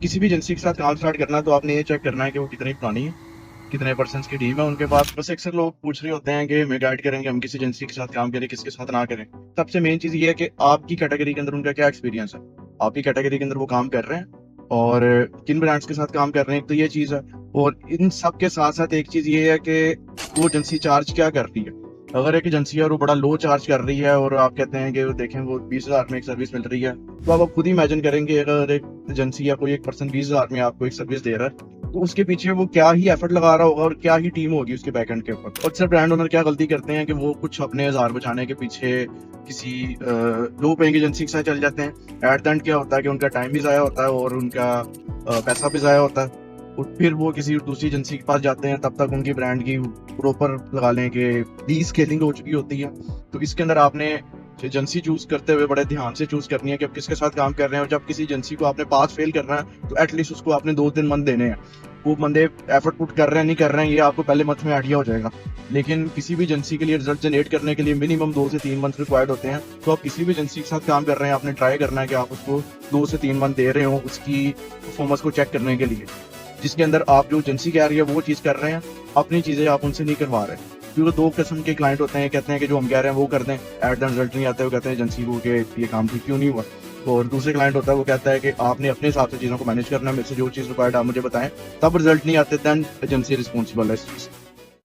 किसी भी एजेंसी के साथ काम स्टार्ट करना है तो आपने ये चेक करना है कि वो कितनी पुरानी है, कितने पर्सन्स की टीम है उनके पास। बस अक्सर लोग पूछ रहे होते हैं कि हमें गाइड करेंगे, हम किस एजेंसी के साथ काम करें, किसके साथ ना करें। सबसे मेन चीज़ ये है कि आपकी कैटेगरी के अंदर उनका क्या एक्सपीरियंस है, आपकी कैटेगरी के अंदर वो काम कर रहे हैं और किन ब्रांड्स के साथ काम कर रहे हैं, तो ये चीज़ है। और इन सब के साथ साथ एक चीज़ ये है कि वो एजेंसी चार्ज क्या कर रही है। अगर एक एजेंसी है और वो बड़ा लो चार्ज कर रही है और आप कहते हैं कि देखें वो 20,000 में एक सर्विस मिल रही है, तो आप खुद ही इमेजिन करेंगे अगर एक एजेंसी या कोई एक पर्सन 20,000 में आपको एक सर्विस दे रहा है तो उसके पीछे वो क्या ही एफर्ट लगा रहा होगा और क्या ही टीम होगी उसके बैकएंड के ऊपर। और अक्सर ब्रांड ओनर क्या गलती करते हैं कि वो कुछ अपने हजार बचाने के पीछे किसी लो पेइंग एजेंसी के साथ चल जाते हैं। एट द एंड क्या होता है कि उनका टाइम भी ज़ाया होता है और उनका पैसा भी ज़ाया होता है। और फिर वो किसी दूसरी एजेंसी के पास जाते हैं, तब तक उनकी ब्रांड की प्रॉपर लगा लें कि डी स्केलिंग हो चुकी होती है। तो इसके अंदर आपने एजेंसी चूज करते हुए बड़े ध्यान से चूज करनी है कि आप किसके साथ काम कर रहे हैं। और जब किसी एजेंसी को आपने पास फेल करना है तो एटलीस्ट उसको आपने 2-3 मंथ देने हैं। वो बंदे एफर्ट पुट कर रहे हैं नहीं कर रहे हैं ये आपको पहले मंथ में आइडिया हो जाएगा। लेकिन किसी भी एजेंसी के लिए रिजल्ट जनरेट करने के लिए मिनिमम 2 से 3 मंथ रिक्वायर्ड होते हैं। तो आप किसी भी एजेंसी के साथ काम कर रहे हैं, आपने ट्राई करना है कि आप उसको 2 से 3 मंथ दे रहे हो उसकी परफॉर्मेंस को चेक करने के लिए, जिसके अंदर आप जो एजेंसी कह रही है वो चीज़ कर रहे हैं, अपनी चीज़ें आप उनसे नहीं करवा रहे। क्योंकि 2 किस्म के क्लाइंट होते हैं, कहते हैं कि जो हम कह रहे हैं वो कर दें, एट द रिजल्ट नहीं आते, वो कहते हैं एजेंसी को कि ये काम ठीक क्यों नहीं हुआ। और दूसरे क्लाइंट होता है वो कहता है कि आपने अपने हिसाब से चीज़ों को मैनेज करना है, मेरे से जो चीज़ रिक्वायर्ड आप मुझे बताएं, तब रिजल्ट नहीं आते, दैन एजेंसी रिस्पॉन्सिबल है इस चीज़।